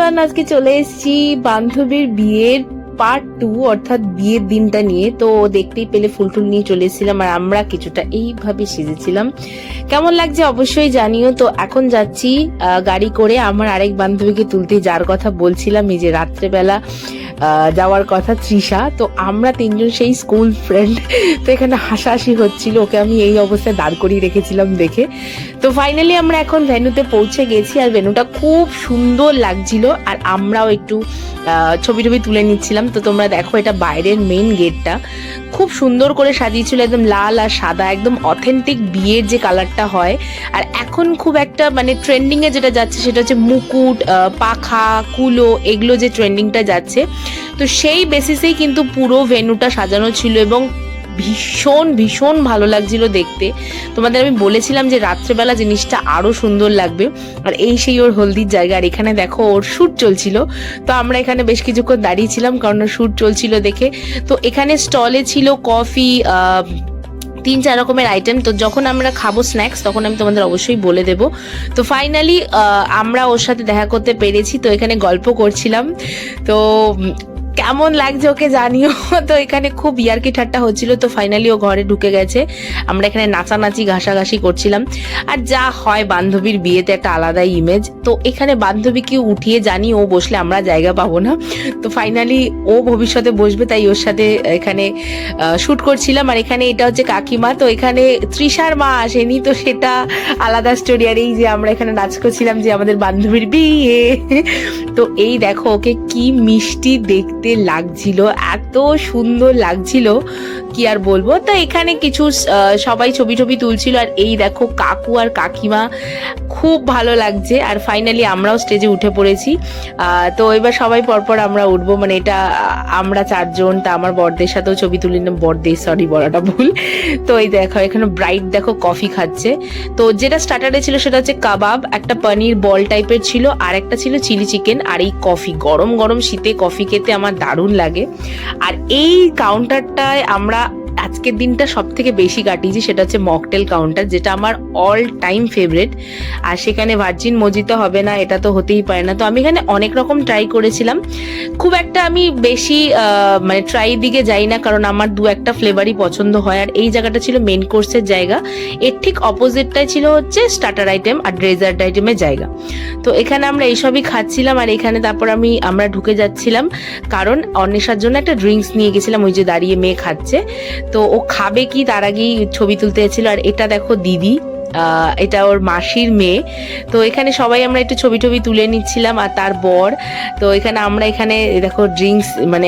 Everyone, আজকে চলে এসেছি বান্ধবীর বিয়ের পার্ট 2 অর্থাৎ বিয়ের দিনটা নিয়ে। তো দেখতেই পেলে ফুল টুল নিয়ে চলে এসেছিলাম আর আমরা কিছুটা এইভাবে সেজেছিলাম। কেমন লাগছে অবশ্যই জানিও। তো এখন যাচ্ছি গাড়ি করে আমার আরেক বান্ধবীকে তুলতে, যার কথা বলছিলাম এই যে রাত্রেবেলা যাওয়ার কথা, তৃষা। তো আমরা তিনজন সেই স্কুল ফ্রেন্ড। তো এখানে হাসাহাসি হচ্ছিল, ওকে আমি এই অবস্থায় দাঁড় করিয়ে রেখেছিলাম দেখে। তো ফাইনালি আমরা এখন ভেন্যুতে পৌঁছে গেছি আর ভেন্যুটা খুব সুন্দর লাগছিল আর আমরাও একটু ছবি টবি তুলে নিচ্ছিলাম। তো তোমরা দেখো, এটা বাইরের মেইন গেটটা খুব সুন্দর করে সাজিয়েছিল, একদম লাল আর সাদা, একদম অথেন্টিক বিয়ের যে কালারটা হয়। আর এখন খুব একটা মানে ট্রেন্ডিং এ যেটা যাচ্ছে সেটা হচ্ছে মুকুট, পাখা, কুলো, এগুলো যে ট্রেন্ডিংটা যাচ্ছে। তো সেই বেসিসেই কিন্তু পুরো ভেন্যুটা সাজানো ছিল এবং ভীষণ ভীষণ ভালো লাগছিল দেখতে। তোমাদের আমি বলেছিলাম যে রাত্রেবেলা জিনিসটা আরো সুন্দর লাগবে। আর এই সেই ওর হলদির জায়গা। আর এখানে দেখো ওর শ্যুট চলছিল। তো আমরা এখানে বেশ কিছুক্ষণ দাঁড়িয়েছিলাম কারণ ওর শ্যুট চলছিল দেখে। তো এখানে স্টলে ছিল কফি, 3-4 রকমের আইটেম। তো যখন আমরা খাবো স্ন্যাক্স তখন আমি তোমাদের অবশ্যই বলে দেব। তো ফাইনালি আমরা ওর সাথে দেখা করতে পেরেছি। তো এখানে গল্প করছিলাম। তো কেমন লাগছে ওকে জানিও। তো এখানে খুব ইয়ার্কি ঠাট্টা হচ্ছিল। তো ফাইনালি ও ঘরে ঢুকে গেছে, আমরা এখানে নাচানাচি ঘাসাঘাসি করছিলাম। আর যা হয় বান্ধবীর বিয়েতে একটা আলাদাই ইমেজ। তো এখানে বান্ধবীকে উঠিয়ে জানি ও বসলে আমরা জায়গা পাবো না। তো ফাইনালি ও ভবিষ্যতে বসবে, তাই ওর সাথে এখানে শুট করছিলাম। আর এখানে এটা হচ্ছে কাকিমা। তো এখানে তৃষার মা আসেনি, তো সেটা আলাদা স্টোরি। আর এই যে আমরা এখানে নাচ করছিলাম যে আমাদের বান্ধবীর বিয়ে। তো এই দেখো ওকে কি মিষ্টি দেখতে লাগছিল, এত সুন্দর লাগছিল কি আর বলবো। তো এখানে কিছু সবাই ছবি টবি তুলছিল। আর এই দেখো কাকু আর কাকিমা, খুব ভালো লাগছে। আর ফাইনালি আমরাও স্টেজে উঠে পড়েছি। তো এবার সবাই পরপর আমরা উঠবো, মানে এটা আমরা 4 জন। তা আমার বড়দের সাথেও ছবি তুলি না, বড়দের সরি বলাটা ভুল। তো এই দেখো এখানে ব্রাইড দেখো কফি খাচ্ছে। তো যেটা স্টার্টারে ছিল সেটা হচ্ছে কাবাব, একটা পনির বল টাইপের ছিল, আর একটা ছিল চিলি চিকেন। আর এই কফি, গরম গরম শীতে কফি খেতে আমার দারুণ লাগে। আর এই কাউন্টারটায় আমরা আজকের দিনটা সব থেকে বেশি কাটিয়েছি, সেটা হচ্ছে মকটেল কাউন্টার, যেটা আমার অল টাইম ফেভারিট। আর সেখানে ভার্জিন মজিতো হবে না, এটা তো হতেই পারে না। তো আমি এখানে অনেক রকম ট্রাই করেছিলাম। খুব একটা আমি বেশি মানে ট্রাই দিকে যাই না, কারণ আমার 2-1টা ফ্লেভারই পছন্দ হয়। আর এই জায়গাটা ছিল মেন কোর্সের জায়গা, এর ঠিক অপোজিটটাই ছিল হচ্ছে স্টার্টার আইটেম আর ডেজার্ট আইটেমের জায়গা। তো এখানে আমরা এইসবই খাচ্ছিলাম। আর এখানে তারপর আমরা ঢুকে যাচ্ছিলাম, কারণ অন্বেষার জন্য একটা ড্রিঙ্কস নিয়ে গেছিলাম। ওই যে দাঁড়িয়ে মেয়ে খাচ্ছে, তো ও খাবে কি তার আগেই ছবি তুলতে এসেছিল। আর এটা দেখো দিদি, এটা ওর মাসির মেয়ে। তো এখানে সবাই আমরা একটু ছবি টবি তুলে নিচ্ছিলাম আর তার বর। তো আমরা এখানে দেখো ড্রিঙ্কস, মানে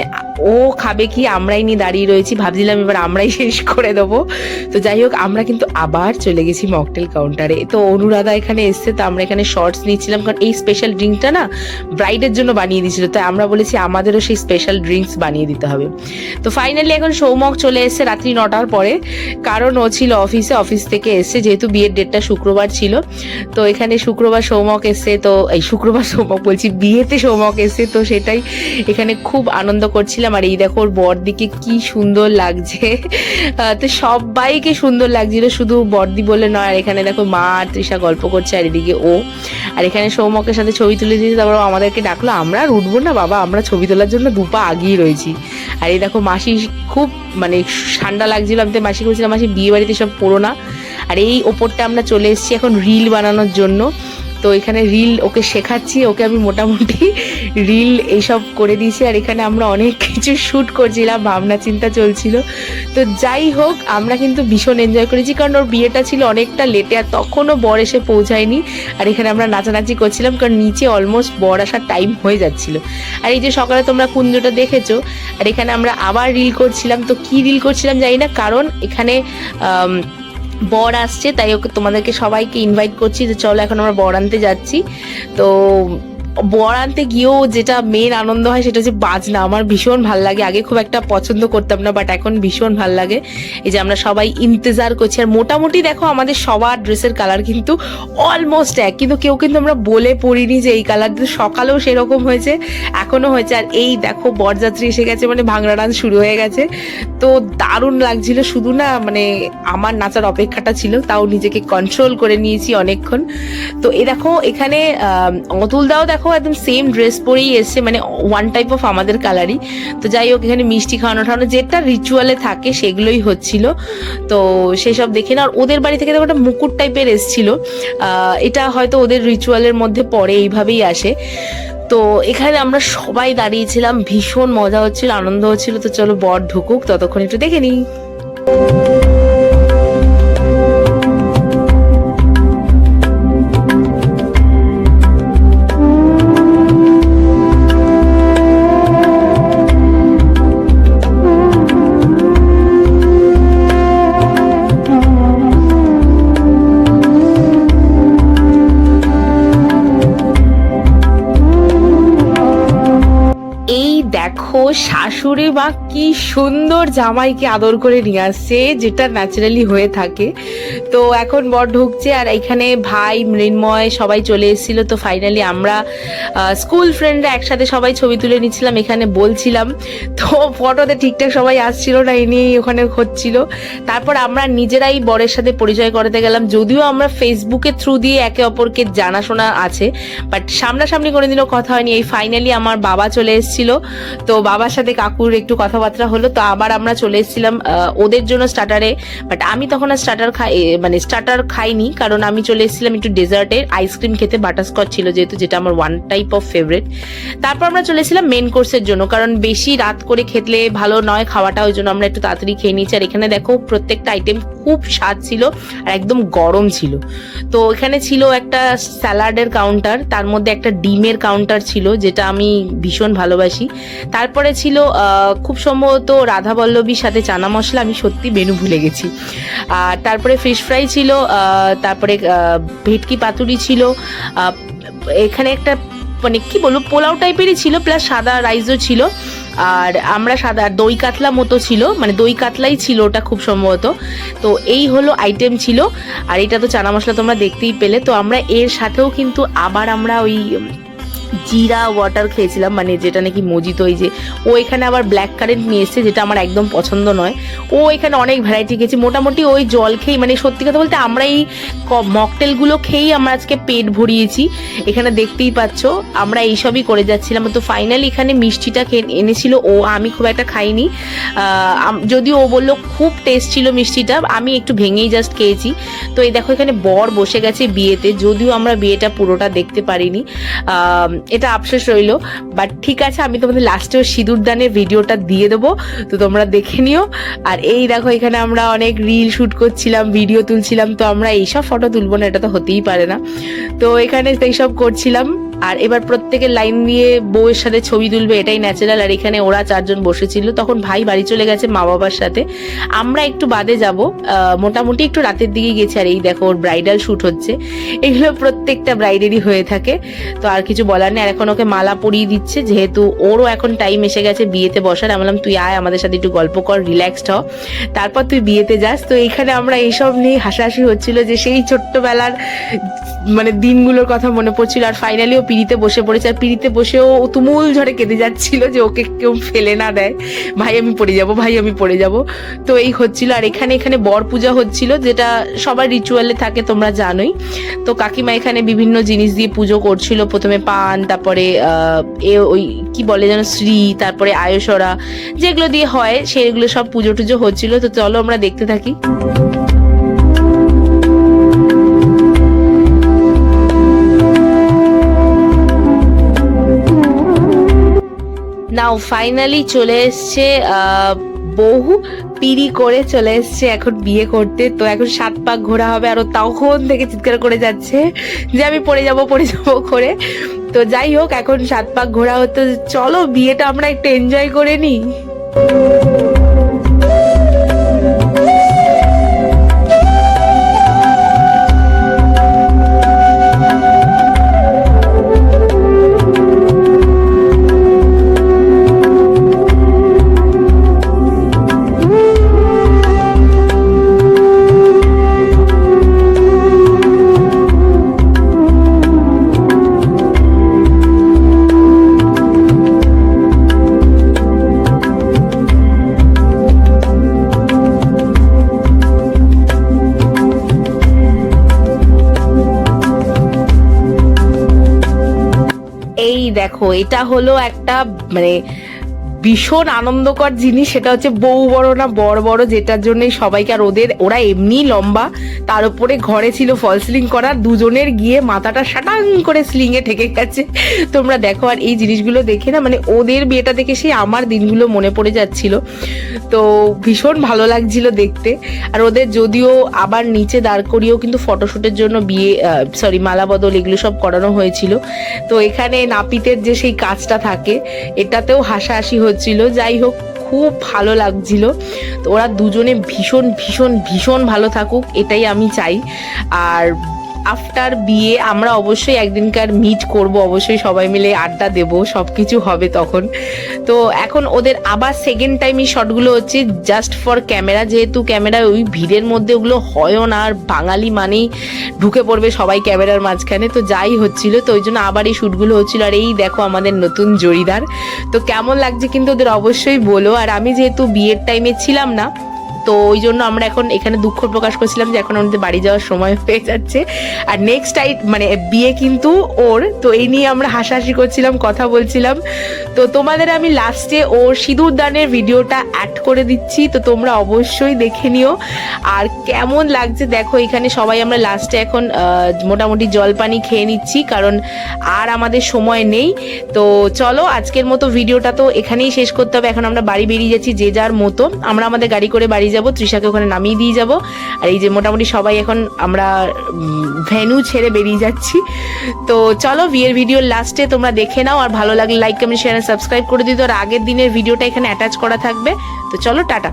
ও খাবে কি আমরাই নিয়ে দাঁড়িয়ে রয়েছি, ভাবছিলাম এবার আমরাই শেষ করে দেবো। তো যাই হোক, আমরা কিন্তু আবার চলে গেছি মকটেল কাউন্টারে। তো অনুরাধা এখানে এসছে, তো আমরা এখানে শর্টস নিচ্ছিলাম, কারণ এই স্পেশাল ড্রিঙ্কটা না ব্রাইডের জন্য বানিয়ে দিয়েছিল। তাই আমরা বলেছি আমাদেরও সেই স্পেশাল ড্রিঙ্কস বানিয়ে দিতে হবে। তো ফাইনালি এখন সৌমক চলে এসছে রাত্রি 9টার পরে, কারণ ও ছিল অফিস থেকে এসছে, যেহেতু বিয়ের ডেটটা শুক্রবার ছিল। তো এখানে শুক্রবার সৌমক এসছে, তো এই শুক্রবার সৌমক বলছি, বিয়েতে সৌমক এসছে। তো সেটাই এখানে খুব আনন্দ করছিলাম। আর এই দেখো ওর বর দিকে কি সুন্দর লাগছে। তো সবাইকে সুন্দর লাগছিল, শুধু বর্দি বলে নয়। আর এখানে দেখো মা আর তৃষা গল্প করছে, আর এদিকে ও। আর এখানে সৌমকের সাথে ছবি তুলে দিয়েছে, তারপর আমাদেরকে ডাকলো। আমরা আর উঠবো না বাবা, আমরা ছবি তোলার জন্য 2 পা আগিয়ে রয়েছি। আর এই দেখো মাসি, খুব মানে ঠান্ডা লাগছিল। আমি তো মাসিকে বলছিলাম মাসি বিয়ে বাড়িতে সব পড়ো না। আর এই ওপরটা আমরা চলে এসেছি এখন রিল বানানোর জন্য। তো এখানে রিল ওকে শেখাচ্ছি, ওকে আমি মোটামুটি রিল এইসব করে দিয়েছি। আর এখানে আমরা অনেক কিছু শ্যুট করছিলাম, ভাবনা চিন্তা চলছিল। তো যাই হোক, আমরা কিন্তু ভীষণ এনজয় করেছি, কারণ ওর বিয়েটা ছিল অনেকটা লেটে আর তখনও বর এসে পৌঁছায়নি। আর এখানে আমরা নাচানাচি করছিলাম, কারণ নিচে অলমোস্ট বর আসার টাইম হয়ে যাচ্ছিল। আর এই যে সকালে তোমরা কুঞ্জটা দেখেছো। আর এখানে আমরা আবার রিল করছিলাম। তো কি রিল করছিলাম জানি না, কারণ এখানে বর আসছে, তাই ওকে তোমাদেরকে সবাইকে ইনভাইট করছি যে চলো এখন আমরা বর আনতে যাচ্ছি। তো বর আনতে গিয়েও যেটা মেন আনন্দ হয় সেটা হচ্ছে বাজনা। আমার ভীষণ ভাল লাগে, আগে খুব একটা পছন্দ করতাম না, বাট এখন ভীষণ ভাল লাগে। এই যে আমরা সবাই ইন্তজার করছি। আর মোটামুটি দেখো আমাদের সবার ড্রেসের কালার কিন্তু অলমোস্ট এক, কিন্তু কেউ কিন্তু আমরা বলে পড়িনি যে এই কালার। সকালেও সেরকম হয়েছে, এখনো হয়েছে। আর এই দেখো বরযাত্রী এসে গেছে, মানে ভাংড়া ডান্স শুরু হয়ে গেছে। তো দারুণ লাগছিল, শুধু না মানে আমার নাচার অপেক্ষাটা ছিল, তাও নিজেকে কন্ট্রোল করে নিয়েছি অনেকক্ষণ। তো এই দেখো এখানে অতুল দাও দেখো দেখো একদম সেম ড্রেস পরেই এসছে, মানে ওয়ান টাইপ অফ আমাদের কালারই। তো যাই হোক, এখানে মিষ্টি খাওয়ানো ঠাওয়ানো যেটা রিচুয়ালে থাকে সেগুলোই হচ্ছিল। তো সেসব দেখে না, আর ওদের বাড়ি থেকে দেখো একটা মুকুট টাইপের এসছিল, এটা হয়তো ওদের রিচুয়ালের মধ্যে পড়ে, এইভাবেই আসে। তো এখানে আমরা সবাই দাঁড়িয়েছিলাম, ভীষণ মজা হচ্ছিল, আনন্দ হচ্ছিল। তো চলো বর ঢুকুক, ততক্ষণ একটু দেখে নিই। দেখো শাশুড়ি মা কি সুন্দর জামাইকে আদর করে নিয়ে আসছে, যেটা ন্যাচারালি হয়ে থাকে। তো এখন বর ঢুকছে, আর এখানে ভাই মৃন্ময় সবাই চলে এসেছিল। তো ফাইনালি আমরা স্কুল ফ্রেন্ডরা একসাথে সবাই ছবি তুলে নিচ্ছিলাম, এখানে বলছিলাম। তো ফটোতে ঠিকঠাক সবাই আসছিল না, এ নিয়েই ওখানে হচ্ছিল। তারপর আমরা নিজেরাই বরের সাথে পরিচয় করাতে গেলাম, যদিও আমরা ফেসবুকের থ্রু দিয়ে একে অপরকে জানাশোনা আছে, বাট সামনাসামনি কোনোদিনও কথা হয়নি। এই ফাইনালি আমার বাবা চলে এসেছিল, তো বাবার সাথে কাকুর একটু কথাবার্তা হলো। তো আবার আমরা চলে এসেছিলাম ওদের জন্য স্টার্টারে, বাট আমি তখন আর স্টার্টার খাইনি, কারণ আমি চলে এসেছিলাম একটু ডেজার্টের আইসক্রিম খেতে, বাটারস্কচ ছিল যেহেতু, যেটা আমার ওয়ান টাইপ অফ ফেভারিট। তারপর আমরা চলে এসেছিলাম মেন কোর্সের জন্য, কারণ বেশি রাত করে খেতে ভালো নয় খাওয়াটা, ওই জন্য আমরা একটু তাড়াতাড়ি খেয়ে নিয়েছি। আর এখানে দেখো প্রত্যেকটা আইটেম খুব স্বাদ ছিল আর একদম গরম ছিল। তো এখানে ছিল একটা স্যালাডের কাউন্টার, তার মধ্যে একটা ডিমের কাউন্টার ছিল, যেটা আমি ভীষণ ভালোবাসি। তারপরে ছিল খুব সম্ভবত রাধা বল্লভীর সাথে চানা মশলা, আমি সত্যি মেনু ভুলে গেছি। আর তারপরে ফিশ ফ্রাই ছিল, তারপরে ভেটকি পাতুরি ছিল, এখানে একটা মানে কি বলবো পোলাও টাইপেরই ছিল, প্লাস সাদা রাইসও ছিল। আর আমরা সাদা দই কাতলা মতো ছিল, মানে দই কাতলাই ছিল ওটা খুব সম্ভবত। তো এই হলো আইটেম ছিল, আর এটা তো চানা মশলা তোমরা দেখতেই পেলে। তো আমরা এর সাথেও কিন্তু আবার আমরা ওই জিরা ওয়াটার খেয়েছিলাম, মানে যেটা নাকি মজিতো, ওই যে ও এখানে আবার ব্ল্যাক কারেন্ট নিয়ে এসছে, যেটা আমার একদম পছন্দ নয়। ও এখানে অনেক ভ্যারাইটি খেয়েছি, মোটামুটি ওই জল খেয়েই, মানে সত্যি কথা বলতে আমরা এই মকটেলগুলো খেয়েই আমরা আজকে পেট ভরিয়েছি। এখানে দেখতেই পাচ্ছ আমরা এইসবই করে যাচ্ছিলাম। তো ফাইনালি এখানে মিষ্টিটা এনেছিল ও, আমি খুব একটা খাইনি, যদিও ও বললো খুব টেস্ট ছিল মিষ্টিটা, আমি একটু ভেঙেই জাস্ট খেয়েছি। তো এই দেখো এখানে বর বসে গেছে বিয়েতে, যদিও আমরা বিয়েটা পুরোটা দেখতে পারিনি, এটা আফসোস রইল। বাট ঠিক আছে, আমি তোমাদের লাস্টেও সিঁদুর দানের ভিডিওটা দিয়ে দেবো, তো তোমরা দেখে নিও। আর এই দেখো এখানে আমরা অনেক রিল শুট করছিলাম, ভিডিও তুলছিলাম। তো আমরা এইসব ফটো তুলবো না, এটা তো হতেই পারে না। তো এখানে এইসব করছিলাম, আর এবার প্রত্যেকের লাইন দিয়ে বউয়ের সাথে ছবি তুলবে, এটাই ন্যাচারাল। আর এখানে ওরা চারজন বসেছিল, তখন ভাই বাড়ি চলে গেছে মা বাবার সাথে, আমরা একটু বাদে যাব, মোটামুটি একটু রাতের দিকে গেছি। আর এই দেখো ওর ব্রাইডাল শুট হচ্ছে, এগুলো প্রত্যেকটা ব্রাইডেরই হয়ে থাকে। তো আর কিছু বলার নেই। আর এখন ওকে মালা পরিয়ে দিচ্ছে, যেহেতু ওরও এখন টাইম এসে গেছে বিয়েতে বসার। আমি বললাম তুই আয় আমাদের সাথে একটু গল্প কর, রিল্যাক্সড হ, তারপর তুই বিয়েতে যাস। তো এখানে আমরা এইসব নিয়ে হাসাহাসি হচ্ছিল, যে সেই ছোট্টবেলার মানে দিনগুলোর কথা মনে পড়ছিল। আর ফাইনালি ও পিড়িতে বসে পড়েছে, আর পিড়িতে বসেও তুমুল ঝড়ে কেঁদে যাচ্ছিল যে ওকে কেউ ফেলে না দেয়, ভাই আমি পড়ে যাব, ভাই আমি পড়ে যাব। তো এই হচ্ছিল। আর এখানে বর পূজা হচ্ছিল, যেটা সবার রিচুয়ালে থাকে তোমরা জানোই। তো কাকিমা এখানে বিভিন্ন জিনিস দিয়ে পুজো করছিল, প্রথমে পান, তারপরে ওই কি বলে যেন শ্রী, তারপরে আয়সরা, যেগুলো দিয়ে হয় সেগুলো সব পুজো টুজো হচ্ছিল। তো চলো আমরা দেখতে থাকি। নাও ফাইনালি চলে এসছে বহু পিড়ি করে চলে এসছে এখন বিয়ে করতে। তো এখন 7 পাক ঘোরা হবে, আর তখন থেকে চিৎকার করে যাচ্ছে যে আমি পড়ে যাব করে। তো যাই হোক, এখন 7 পাক ঘোরা হতো, চলো বিয়েটা আমরা একটু এনজয় করে নিই। দেখো এটা হলো একটা মানে ভীষণ আনন্দকর জিনিস, সেটা হচ্ছে বউ বড় না বর বড়, যেটার জন্য সবাইকে, আর ওরা এমনি লম্বা, তার উপরে ঘরে ছিল ফল সিলিং করা, দুজনের গিয়ে মাথাটা শাটাং করে সিলিং এ ঠেকে গেছে। তোমরা দেখো, আর এই জিনিসগুলো দেখে না মানে ওদের বিয়েটা দেখে সেই আমার দিনগুলো মনে পড়ে যাচ্ছিল, তো ভীষণ ভালো লাগছিল দেখতে। আর ওদের যদিও আবার নিচে দাঁড় করিয়েও কিন্তু ফটোশুটের জন্য মালা বদল এগুলো সব করানো হয়েছিল। তো এখানে নাপিতের যে সেই কাজটা থাকে এটাতেও হাসাহাসি হচ্ছিল। যাই হোক, খুব ভালো লাগছিল। তো ওরা দুজনে ভীষণ ভীষণ ভীষণ ভালো থাকুক, এটাই আমি চাই। আর আফটার বিয়ে আমরা অবশ্যই একদিনকার মিট করব, অবশ্যই সবাই মিলে আড্ডা দেব, সব কিছু হবে তখন। তো এখন ওদের আবার সেকেন্ড টাইম এই শটগুলো হচ্ছে জাস্ট ফর ক্যামেরা, যেহেতু ক্যামেরা ওই ভিড়ের মধ্যে ওগুলো হয়ও না, আর বাঙালি মানেই ঢুকে পড়বে সবাই ক্যামেরার মাঝখানে, তো যাই হচ্ছিল, তো ওই জন্য আবার এই শ্যুটগুলো হচ্ছিল। আর এই দেখো আমাদের নতুন জড়িদার, তো কেমন লাগছে কিন্তু ওদের অবশ্যই বলো। আর আমি যেহেতু বিয়ের টাইমে ছিলাম না, তো ওই জন্য আমরা এখন এখানে দুঃখ প্রকাশ করছিলাম যে এখন আমাদের বাড়ি যাওয়ার সময় হয়ে যাচ্ছে। আর নেক্সট মানে বিয়ে কিন্তু ওর, তো এই নিয়ে আমরা হাসাহাসি করছিলাম, কথা বলছিলাম। তো তোমাদের আমি লাস্টে ওর সিঁদুর দানের ভিডিওটা অ্যাড করে দিচ্ছি, তো তোমরা অবশ্যই দেখে নিও। আর কেমন লাগছে দেখো, এখানে সবাই আমরা লাস্টে এখন মোটামুটি জল পানি খেয়ে নিচ্ছি, কারণ আর আমাদের সময় নেই। তো চলো আজকের মতো ভিডিওটা তো এখানেই শেষ করতে হবে। এখন আমরা বাড়ি বেরিয়ে যাচ্ছি যে যার মতো, আমরা আমাদের গাড়ি করে বাড়ি যাব, তৃষাকে ওখানে নামিয়ে দিয়ে যাব। আর এই যে মোটামুটি সবাই এখন আমরা ভেন্যু ছেড়ে বেরিয়ে যাচ্ছি। তো চলো বিয়ের ভিডিওর লাস্টে তোমরা দেখে নাও, আর ভালো লাগলে লাইক কমেন্ট শেয়ার সাবস্ক্রাইব করে দিও। আর আগের দিনের ভিডিওটা এখানে অ্যাটাচ করা থাকবে। তো চলো টাটা।